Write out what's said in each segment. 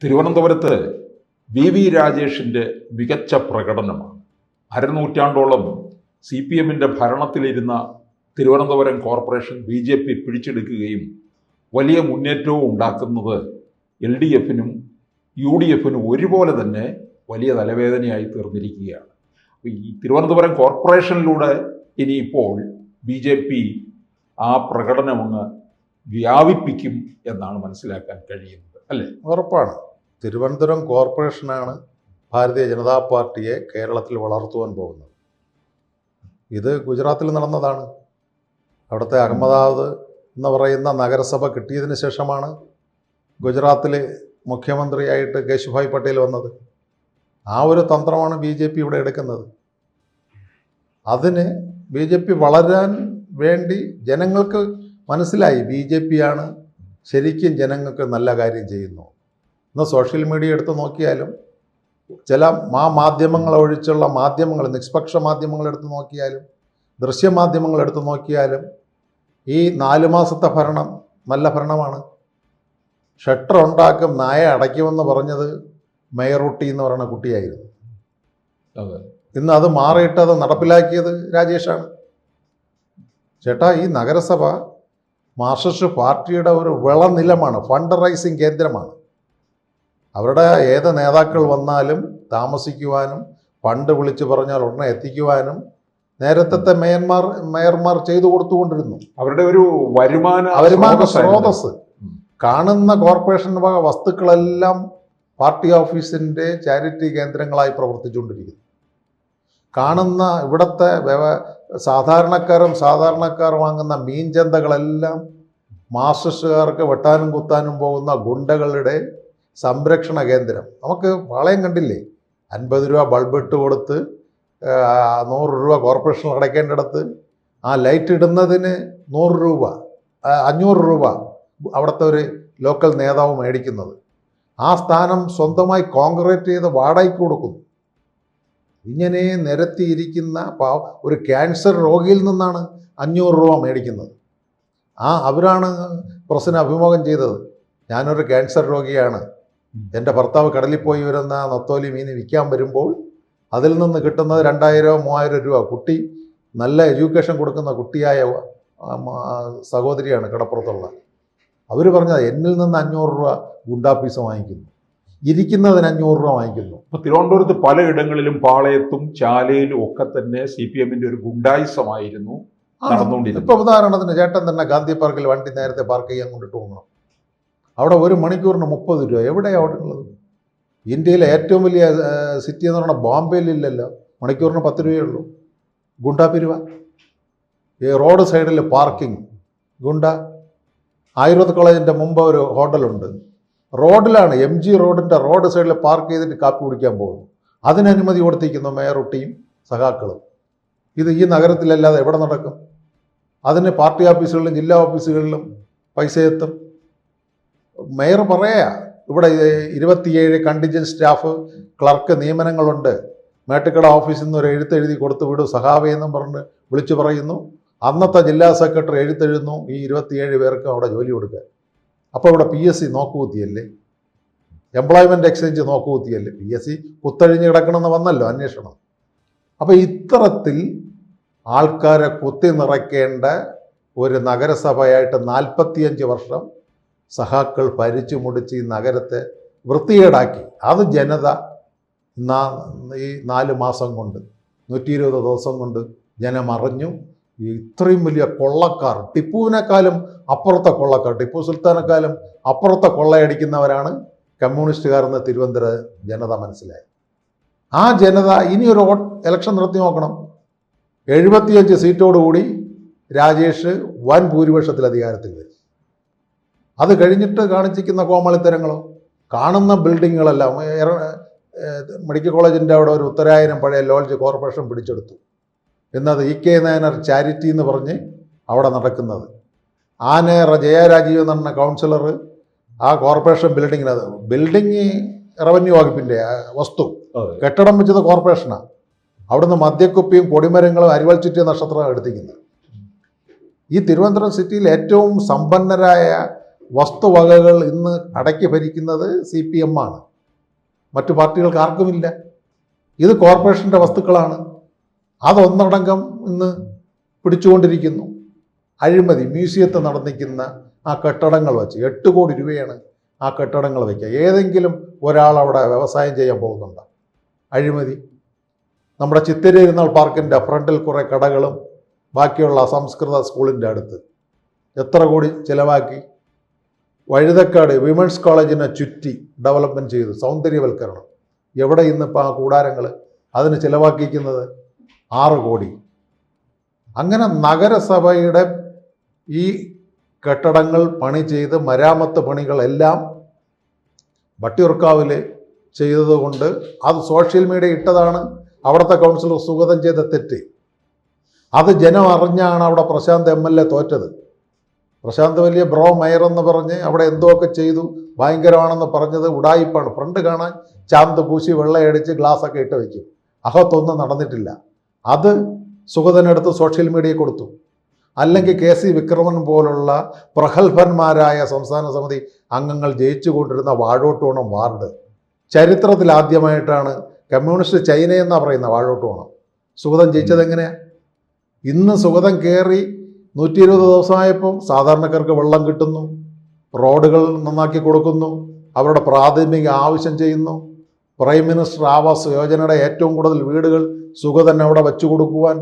തിരുവനന്തപുരത്ത് വി രാജേഷിൻ്റെ മികച്ച പ്രകടനമാണ്. അരനൂറ്റാണ്ടോളം CPMൻ്റെ ഭരണത്തിലിരുന്ന തിരുവനന്തപുരം കോർപ്പറേഷൻ BJP പിടിച്ചെടുക്കുകയും വലിയ മുന്നേറ്റവും ഉണ്ടാക്കുന്നത് LDFനും UDFനും ഒരുപോലെ തന്നെ വലിയ തലവേദനയായി തീർന്നിരിക്കുകയാണ്. ഈ തിരുവനന്തപുരം കോർപ്പറേഷനിലൂടെ ഇനിയിപ്പോൾ BJP ആ പ്രകടനമങ്ങ് വ്യാപിപ്പിക്കും എന്നാണ് മനസ്സിലാക്കാൻ കഴിയുന്നത്, അല്ലേ? ഉറപ്പാണ്. തിരുവനന്തപുരം കോർപ്പറേഷനാണ് ഭാരതീയ ജനതാ പാർട്ടിയെ കേരളത്തിൽ വളർത്തുവാൻ പോകുന്നത്. ഇത് ഗുജറാത്തിൽ നടന്നതാണ്. അവിടുത്തെ അഹമ്മദാബാദ് എന്ന് പറയുന്ന നഗരസഭ കിട്ടിയതിന് ശേഷമാണ് ഗുജറാത്തിൽ മുഖ്യമന്ത്രിയായിട്ട് കേശുഭായ് പട്ടേൽ വന്നത്. ആ ഒരു തന്ത്രമാണ് BJP ഇവിടെ എടുക്കുന്നത്. അതിന് BJP വളരാൻ വേണ്ടി ജനങ്ങൾക്ക് മനസ്സിലായി BJP ആണ് ശരിക്കും ജനങ്ങൾക്ക് നല്ല കാര്യം ചെയ്യുന്നു. ഇന്ന് സോഷ്യൽ മീഡിയ എടുത്ത് നോക്കിയാലും ചില മാധ്യമങ്ങൾ ഒഴിച്ചുള്ള മാധ്യമങ്ങൾ, നിഷ്പക്ഷ മാധ്യമങ്ങൾ എടുത്ത് നോക്കിയാലും ദൃശ്യമാധ്യമങ്ങൾ എടുത്ത് നോക്കിയാലും ഈ 4 മാസത്തെ ഭരണം നല്ല ഭരണമാണ്. ഷട്ടർ ഉണ്ടാക്കും നായ അടയ്ക്കുമെന്ന് പറഞ്ഞത് മേയറുട്ടി എന്ന് പറയുന്ന കുട്ടിയായിരുന്നു. ഇന്ന് അത് മാറിയിട്ട് അത് നടപ്പിലാക്കിയത് രാജേഷാണ്. ചേട്ടാ, ഈ നഗരസഭ മാർക്സിസ്റ്റ് പാർട്ടിയുടെ ഒരു വിളനിലമാണ്, ഫണ്ട് റൈസിങ് കേന്ദ്രമാണ്. അവരുടെ ഏത് നേതാക്കൾ വന്നാലും താമസിക്കുവാനും ഫണ്ട് വിളിച്ചു പറഞ്ഞാൽ ഉടനെ എത്തിക്കുവാനും നേരത്തെ മേയർമാർ ചെയ്തു കൊടുത്തുകൊണ്ടിരുന്നു. അവരുടെ ഒരു വരുമാന സ്രോതസ്. കാണുന്ന കോർപ്പറേഷൻ വക വസ്തുക്കളെല്ലാം പാർട്ടി ഓഫീസിൻ്റെ ചാരിറ്റി കേന്ദ്രങ്ങളായി പ്രവർത്തിച്ചുകൊണ്ടിരിക്കുന്നു. കാണുന്ന ഇവിടുത്തെ സാധാരണക്കാർ വാങ്ങുന്ന മീൻ ചന്തകളെല്ലാം മാർക്സിസ്റ്റുകാർക്ക് വെട്ടാനും കുത്താനും പോകുന്ന ഗുണ്ടകളുടെ സംരക്ഷണ കേന്ദ്രം. നമുക്ക് പാളയം കണ്ടില്ലേ, 50 രൂപ ബൾബ് ഇട്ട് കൊടുത്ത് 100 രൂപ കോർപ്പറേഷനിൽ അടയ്ക്കേണ്ടിടത്ത് ആ ലൈറ്റ് ഇടുന്നതിന് 100 രൂപ 500 രൂപ അവിടുത്തെ ഒരു ലോക്കൽ നേതാവ് മേടിക്കുന്നത്. ആ സ്ഥാനം സ്വന്തമായി കോൺക്രീറ്റ് ചെയ്ത് വാടകയ്ക്ക് കൊടുക്കുന്നു. ഇങ്ങനെ നിരത്തിയിരിക്കുന്ന ഒരു ക്യാൻസർ രോഗിയിൽ നിന്നാണ് 500 രൂപ മേടിക്കുന്നത്. അവരാണ് പ്രസിന് അഭിമുഖം ചെയ്തത്. ഞാനൊരു ക്യാൻസർ രോഗിയാണ്, എൻ്റെ ഭർത്താവ് കടലിൽ പോയി വരുന്ന നത്തോലി മീൻ വിൽക്കാൻ വരുമ്പോൾ അതിൽ നിന്ന് കിട്ടുന്നത് 2000-3000 രൂപ. കുട്ടി നല്ല എഡ്യൂക്കേഷൻ കൊടുക്കുന്ന കുട്ടിയായ സഹോദരിയാണ് കടപ്പുറത്തുള്ള. അവർ പറഞ്ഞത് എന്നിൽ നിന്ന് 500 രൂപ ഗുണ്ടാപ്പീസ് വാങ്ങിക്കുന്നു, ഇരിക്കുന്നതിന് 500 രൂപ വാങ്ങിക്കുന്നു. ഇപ്പോൾ തിരുവനന്തപുരത്ത് പലയിടങ്ങളിലും പാളയത്തും ചാലയിലും ഒക്കെ തന്നെ CPMൻ്റെ ഒരു ഗുണ്ടായിസമായിരുന്നു നടന്നുകൊണ്ടിരുന്നത്. ഇപ്പോൾ ഉദാഹരണത്തിന് ചേട്ടൻ തന്നെ ഗാന്ധി പാർക്കിൽ വണ്ടി നേരത്തെ പാർക്ക് ചെയ്യാൻ കൊണ്ടിട്ട് പോകണം. അവിടെ 1 മണിക്കൂറിന് 30 രൂപ. എവിടെയാണ് അവിടെ ഉള്ളത്? ഇന്ത്യയിലെ ഏറ്റവും വലിയ സിറ്റി എന്ന് പറഞ്ഞാൽ ബോംബെയിലില്ലല്ലോ, മണിക്കൂറിന് 10 രൂപയേ ഉള്ളൂ. ഗുണ്ടാപ്പിരുവ. ഈ റോഡ് സൈഡിൽ പാർക്കിംഗ് ഗുണ്ട. ആയുർവേദ കോളേജിൻ്റെ മുമ്പ് ഒരു ഹോട്ടലുണ്ട്, റോഡിലാണ്, MG റോഡിൻ്റെ റോഡ് സൈഡിൽ പാർക്ക് ചെയ്തിട്ട് കാപ്പി കുടിക്കാൻ പോകുന്നു. അതിന് അനുമതി കൊടുത്തിരിക്കുന്നു മേയറുട്ടിയും സഖാക്കളും. ഇത് ഈ നഗരത്തിലല്ലാതെ എവിടെ നടക്കും? അതിന് പാർട്ടി ഓഫീസുകളിലും ജില്ലാ ഓഫീസുകളിലും പൈസ എത്തും. മേയർ പറയാ ഇവിടെ 27 കണ്ടിജന്റ് സ്റ്റാഫ് ക്ലർക്ക് നിയമനങ്ങളുണ്ട്, മേട്ടുക്കട ഓഫീസിൽ നിന്ന് ഒരു എഴുത്തെഴുതി കൊടുത്തു വിടും സഹാവേ എന്നും പറഞ്ഞ് വിളിച്ചു പറയുന്നു. അന്നത്തെ ജില്ലാ സെക്രട്ടറി എഴുത്തെഴുതുന്നു ഈ 27 പേർക്ക് അവിടെ ജോലി കൊടുക്കുക. അപ്പോൾ ഇവിടെ PSC നോക്കുകുത്തിയല്ലേ, എംപ്ലോയ്മെൻറ്റ് എക്സ്ചേഞ്ച് നോക്കുകുത്തിയല്ലേ. PSC കുത്തഴിഞ്ഞ് കിടക്കണമെന്ന് വന്നല്ലോ അന്വേഷണം. അപ്പോൾ ഇത്തരത്തിൽ ആൾക്കാരെ കുത്തി നിറയ്ക്കേണ്ട ഒരു നഗരസഭയായിട്ട് 45 വർഷം സഹാക്കൾ ഭരിച്ചു മുടിച്ച് ഈ നഗരത്തെ വൃത്തികേടാക്കി. അത് ജനത ഈ 4 മാസം കൊണ്ട് 120 ദിവസം കൊണ്ട് ജനം അറിഞ്ഞു. ഇത്രയും വലിയ കൊള്ളക്കാർ, ടിപ്പുവിനേക്കാളും അപ്പുറത്തെ കൊള്ളക്കാർ, ടിപ്പു സുൽത്താനേക്കാളും അപ്പുറത്തെ കൊള്ളയടിക്കുന്നവരാണ് കമ്മ്യൂണിസ്റ്റുകാരെന്ന് തിരുവനന്തപുരം ജനത മനസ്സിലായി. ആ ജനത ഇനിയൊരു ഇലക്ഷൻ നടത്തി നോക്കണം. 75 സീറ്റോടുകൂടി രാജേഷ് വൻ ഭൂരിപക്ഷത്തിൽ അധികാരത്തിൽ വരും. അത് കഴിഞ്ഞിട്ട് കാണിച്ചിരിക്കുന്ന കോമാളിത്തരങ്ങളോ, കാണുന്ന ബിൽഡിങ്ങുകളെല്ലാം മെഡിക്കൽ കോളേജിൻ്റെ അവിടെ ഒരു ഉത്തരായനം പഴയ ലോഡ്ജ് കോർപ്പറേഷൻ പിടിച്ചെടുത്തു. എന്നത് EK നായർ ചാരിറ്റി എന്ന് പറഞ്ഞ് അവിടെ നടക്കുന്നത്. ആനേറ ജയരാജീവ് എന്ന് പറഞ്ഞ കൗൺസിലർ ആ കോർപ്പറേഷൻ ബിൽഡിങ് റവന്യൂ വകുപ്പിൻ്റെ വസ്തു, കെട്ടിടം വെച്ചത് കോർപ്പറേഷനാണ്. അവിടുന്ന് മദ്യക്കുപ്പിയും കൊടിമരങ്ങളും അരിവാൾ ചുറ്റിയ നക്ഷത്രം എടുത്തിരിക്കുന്നത്. ഈ തിരുവനന്തപുരം സിറ്റിയിൽ ഏറ്റവും സമ്പന്നരായ വസ്തുവകകൾ ഇന്ന് അടക്കി ഭരിക്കുന്നത് CPM ആണ്. മറ്റു പാർട്ടികൾക്ക് ആർക്കുമില്ല. ഇത് കോർപ്പറേഷൻ്റെ വസ്തുക്കളാണ്. അതൊന്നടങ്കം ഇന്ന് പിടിച്ചുകൊണ്ടിരിക്കുന്നു. അഴിമതി മ്യൂസിയത്തിൽ നടന്നിരിക്കുന്ന ആ കെട്ടിടങ്ങൾ വെച്ച് 8 കോടി രൂപയാണ് ആ കെട്ടിടങ്ങൾ വയ്ക്കുക. ഏതെങ്കിലും ഒരാൾ അവിടെ വ്യവസായം ചെയ്യാൻ പോകുന്നുണ്ടോ? അഴിമതി. നമ്മുടെ ചിത്തിരയിരുന്നാൾ പാർക്കിൻ്റെ ഫ്രണ്ടിൽ കുറേ കടകളും ബാക്കിയുള്ള സംസ്കൃത സ്കൂളിൻ്റെ അടുത്ത് എത്ര കോടി ചിലവാക്കി. വഴുതക്കാട് വിമൻസ് കോളേജിനെ ചുറ്റി ഡെവലപ്മെൻറ്റ് ചെയ്തു, സൗന്ദര്യവൽക്കരണം. എവിടെ ഇന്നിപ്പോൾ ആ കൂടാരങ്ങൾ അതിന് ചിലവാക്കിയിരിക്കുന്നത് 6 കോടി. അങ്ങനെ നഗരസഭയുടെ ഈ കെട്ടിടങ്ങൾ പണി ചെയ്ത് മരാമത്ത് പണികളെല്ലാം വട്ടിയൂർക്കാവിൽ ചെയ്തതുകൊണ്ട് അത് സോഷ്യൽ മീഡിയ ഇട്ടതാണ് അവിടുത്തെ കൗൺസിലർ സുഗതൻ ചെയ്ത തെറ്റ്. അത് ജനം അറിഞ്ഞാണ് അവിടെ പ്രശാന്ത് MLA തോറ്റത്. പ്രശാന്ത് വലിയ ബ്രോ മേയർ എന്ന് പറഞ്ഞ് അവിടെ എന്തൊക്കെ ചെയ്തു, ഭയങ്കരമാണെന്ന് പറഞ്ഞത് ഉടായിപ്പാണ്. ഫ്രണ്ട് കാണാൻ ചാന്ത് പൂശി വെള്ളയടിച്ച് ഗ്ലാസ്സൊക്കെ ഇട്ട് വയ്ക്കും. അകത്തൊന്നും നടന്നിട്ടില്ല. അത് സുഗതനെടുത്ത് സോഷ്യൽ മീഡിയയിൽ കൊടുത്തു. അല്ലെങ്കിൽ KC വിക്രമൻ പോലുള്ള പ്രഗത്ഭന്മാരായ സംസ്ഥാന സമിതി അംഗങ്ങൾ ജയിച്ചു കൊണ്ടിരുന്ന വാഴോട്ടോണം വാർഡ് ചരിത്രത്തിൽ ആദ്യമായിട്ടാണ് കമ്മ്യൂണിസ്റ്റ് ചൈനയെന്നാണ് പറയുന്ന വാഴോട്ടോണം സുഗതൻ ജയിച്ചത്. എങ്ങനെയാണ്? ഇന്ന് സുഗതൻ കയറി 120 ദിവസമായപ്പോൾ സാധാരണക്കാർക്ക് വെള്ളം കിട്ടുന്നു, റോഡുകൾ നന്നാക്കി കൊടുക്കുന്നു, അവരുടെ പ്രാഥമിക ആവശ്യം ചെയ്യുന്നു. പ്രൈം മിനിസ്റ്റർ ആവാസ് യോജനയുടെ ഏറ്റവും കൂടുതൽ വീടുകൾ സുഗതൻ അവിടെ വെച്ചു കൊടുക്കുവാൻ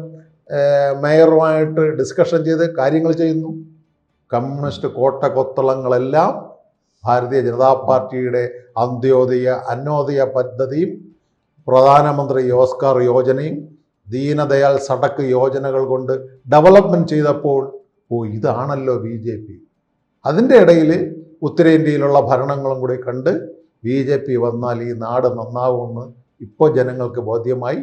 മേയറുമായിട്ട് ഡിസ്കഷൻ ചെയ്ത് കാര്യങ്ങൾ ചെയ്യുന്നു. കമ്മ്യൂണിസ്റ്റ് കോട്ടകൊത്തളങ്ങളെല്ലാം ഭാരതീയ ജനതാ പാർട്ടിയുടെ അന്ത്യോദയ പദ്ധതിയും പ്രധാനമന്ത്രി ഓസ്കാർ യോജനയും ദീനദയാൽ സടക്ക് യോജനകൾ കൊണ്ട് ഡെവലപ്മെൻറ്റ് ചെയ്തപ്പോൾ ഇതാണല്ലോ BJP. അതിൻ്റെ ഇടയിൽ ഉത്തരേന്ത്യയിലുള്ള ഭരണങ്ങളും കൂടി കണ്ട് BJP വന്നാൽ ഈ നാട് നന്നാവുമെന്ന് ഇപ്പോൾ ജനങ്ങൾക്ക് ബോധ്യമായി.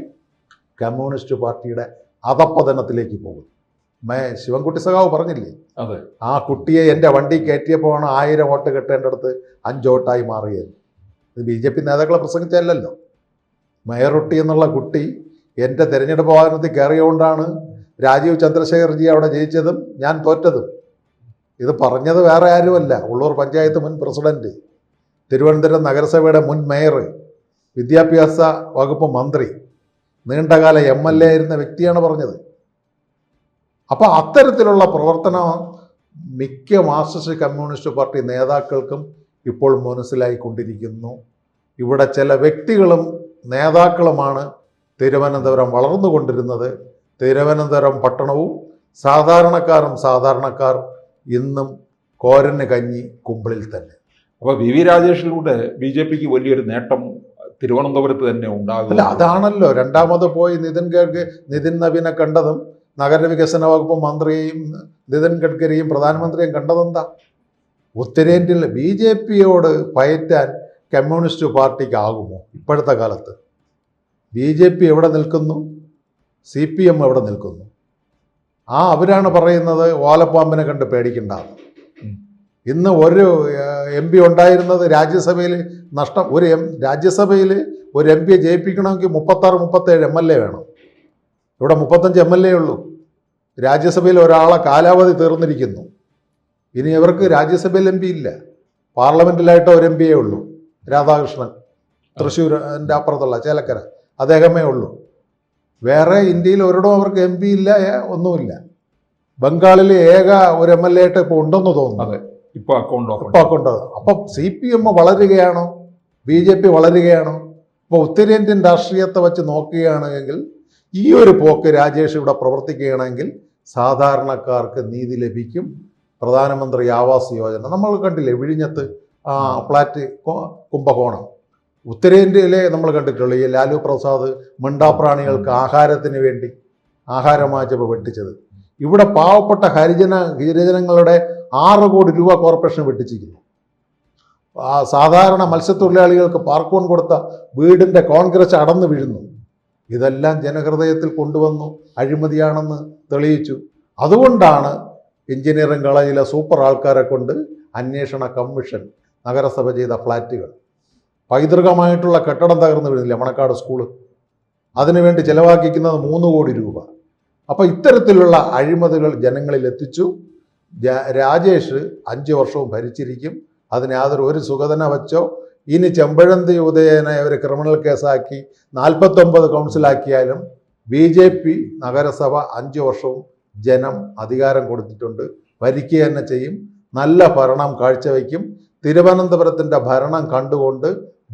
കമ്മ്യൂണിസ്റ്റ് പാർട്ടിയുടെ അധപ്പതനത്തിലേക്ക് പോകും. ശിവൻകുട്ടി സഖാവ് പറഞ്ഞില്ലേ, അതെ, ആ കുട്ടിയെ എൻ്റെ വണ്ടി കയറ്റിയപ്പോഴാണ് 1000 വോട്ട് കിട്ടേണ്ടടുത്ത് 5 വോട്ടായി മാറിയത്. ഇത് BJP നേതാക്കളെ പ്രസംഗിച്ചല്ലോ. മേയറൊട്ടി എന്നുള്ള കുട്ടി എൻ്റെ തെരഞ്ഞെടുപ്പ് വാഹനത്തിൽ കയറിയുകൊണ്ടാണ് രാജീവ് ചന്ദ്രശേഖർജി അവിടെ ജയിച്ചതും ഞാൻ തോറ്റതും. ഇത് പറഞ്ഞത് വേറെ ആരുമല്ല, ഉള്ളൂർ പഞ്ചായത്ത് മുൻ പ്രസിഡന്റ്, തിരുവനന്തപുരം നഗരസഭയുടെ മുൻ മേയർ, വിദ്യാഭ്യാസ വകുപ്പ് മന്ത്രി, നീണ്ടകാല MLA ആയിരുന്ന വ്യക്തിയാണ് പറഞ്ഞത്. അപ്പോൾ അത്തരത്തിലുള്ള പ്രവർത്തനം മിക്ക മാർക്സിസ്റ്റ് കമ്മ്യൂണിസ്റ്റ് പാർട്ടി നേതാക്കൾക്കും ഇപ്പോൾ മനസ്സിലായിക്കൊണ്ടിരിക്കുന്നു. ഇവിടെ ചില വ്യക്തികളും നേതാക്കളുമാണ് തിരുവനന്തപുരം വളർന്നുകൊണ്ടിരുന്നത്. തിരുവനന്തപുരം പട്ടണവും സാധാരണക്കാർ ഇന്നും കോരന് കഞ്ഞി കുമ്പിളിൽ തന്നെ. അപ്പോൾ VV രാജേഷിലൂടെ BJPക്ക് വലിയൊരു നേട്ടം തിരുവനന്തപുരത്ത് തന്നെ ഉണ്ടാകും. അല്ല, അതാണല്ലോ രണ്ടാമത് പോയി നിതിൻ നവീനെ കണ്ടതും നഗരവികസന വകുപ്പ് മന്ത്രിയെയും നിതിൻ ഗഡ്കരിയും പ്രധാനമന്ത്രിയും കണ്ടതെന്താ? ഉത്തരേന്ത്യയിൽ BJPയോട് പയറ്റാൻ കമ്മ്യൂണിസ്റ്റ് പാർട്ടിക്കാകുമോ? ഇപ്പോഴത്തെ കാലത്ത് BJP എവിടെ നിൽക്കുന്നു, CPM എവിടെ നിൽക്കുന്നു? അവരാണ് പറയുന്നത് ഓലപ്പാമ്പിനെ കണ്ട് പേടിക്കണ്ടാന്ന്. ഇന്ന് ഒരു MP ഉണ്ടായിരുന്നത് രാജ്യസഭയിൽ നഷ്ടം. രാജ്യസഭയിൽ ഒരു MP ജയിപ്പിക്കണമെങ്കിൽ 36-37 MLA വേണം. ഇവിടെ 35 MLA ഉള്ളൂ. രാജ്യസഭയിൽ ഒരാളെ കാലാവധി തീർന്നിരിക്കുന്നു. ഇനി ഇവർക്ക് രാജ്യസഭയിൽ MP ഇല്ല. പാർലമെൻറ്റിലായിട്ട് ഒരു MP ഉള്ളൂ, രാധാകൃഷ്ണൻ, തൃശ്ശൂരിൻ്റെ അപ്പുറത്തുള്ള ചേലക്കര, അദ്ദേഹമേ ഉള്ളൂ. വേറെ ഇന്ത്യയിൽ ഒരിടവും അവർക്ക് MP ഇല്ല, ഒന്നുമില്ല. ബംഗാളിൽ ഏക ഒരു MLA ആയിട്ട് ഇപ്പോൾ ഉണ്ടെന്ന് തോന്നുന്നു. ഇപ്പോൾ അക്കൗണ്ട്. അപ്പം CPM വളരുകയാണോ, BJP വളരുകയാണോ? ഇപ്പോൾ ഉത്തരേന്ത്യൻ രാഷ്ട്രീയത്തെ വെച്ച് നോക്കുകയാണെങ്കിൽ ഈ ഒരു പോക്ക് രാജേഷ് ഇവിടെ പ്രവർത്തിക്കുകയാണെങ്കിൽ സാധാരണക്കാർക്ക് നീതി ലഭിക്കും. പ്രധാനമന്ത്രി ആവാസ് യോജന നമ്മൾ കണ്ടില്ലേ, വിഴിഞ്ഞത്ത് ഫ്ലാറ്റ് കുംഭകോണം. ഉത്തരേന്ത്യയിലെ നമ്മൾ കണ്ടിട്ടുള്ളൂ ഈ ലാലു പ്രസാദ് മിണ്ടാപ്രാണികൾക്ക് ആഹാരത്തിന് വേണ്ടി ആഹാരം വാങ്ങിച്ചപ്പോൾ വെട്ടിച്ചത്. ഇവിടെ പാവപ്പെട്ട ഹരിജനങ്ങളുടെ 6 കോടി രൂപ കോർപ്പറേഷൻ വെട്ടിച്ചിരിക്കുന്നു. സാധാരണ മത്സ്യത്തൊഴിലാളികൾക്ക് പാർക്കോൺ കൊടുത്ത വീടിൻ്റെ കോൺഗ്രസ് അടന്നു വീഴുന്നു. ഇതെല്ലാം ജനഹൃദയത്തിൽ കൊണ്ടുവന്നു അഴിമതിയാണെന്ന് തെളിയിച്ചു. അതുകൊണ്ടാണ് എഞ്ചിനീയറിംഗ് കോളേജിലെ സൂപ്പർ ആൾക്കാരെ കൊണ്ട് അന്വേഷണ കമ്മീഷൻ നഗരസഭ ചെയ്ത ഫ്ലാറ്റുകൾ, പൈതൃകമായിട്ടുള്ള കെട്ടിടം തകർന്നു വീഴുന്നില്ല മണക്കാട് സ്കൂള്, അതിനുവേണ്ടി ചിലവാക്കിക്കുന്നത് 3 കോടി രൂപ. അപ്പോൾ ഇത്തരത്തിലുള്ള അഴിമതികൾ ജനങ്ങളിൽ എത്തിച്ചു. രാജേഷ് 5 വർഷവും ഭരിച്ചിരിക്കും. അതിന് യാതൊരു സുഗതന വച്ചോ. ഇനി ചെമ്പഴന്തി ഉദയനെ ഒരു ക്രിമിനൽ കേസാക്കി 49 കൗൺസിലാക്കിയാലും BJP നഗരസഭ 5 വർഷവും ജനം അധികാരം കൊടുത്തിട്ടുണ്ട്. ഭരിക്കുക തന്നെ ചെയ്യും. നല്ല ഭരണം കാഴ്ചവെക്കും. തിരുവനന്തപുരത്തിൻ്റെ ഭരണം കണ്ടുകൊണ്ട്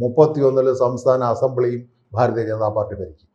31 സംസ്ഥാന അസംബ്ലിയും ഭാരതീയ ജനതാ പാർട്ടി ഭരിക്കും.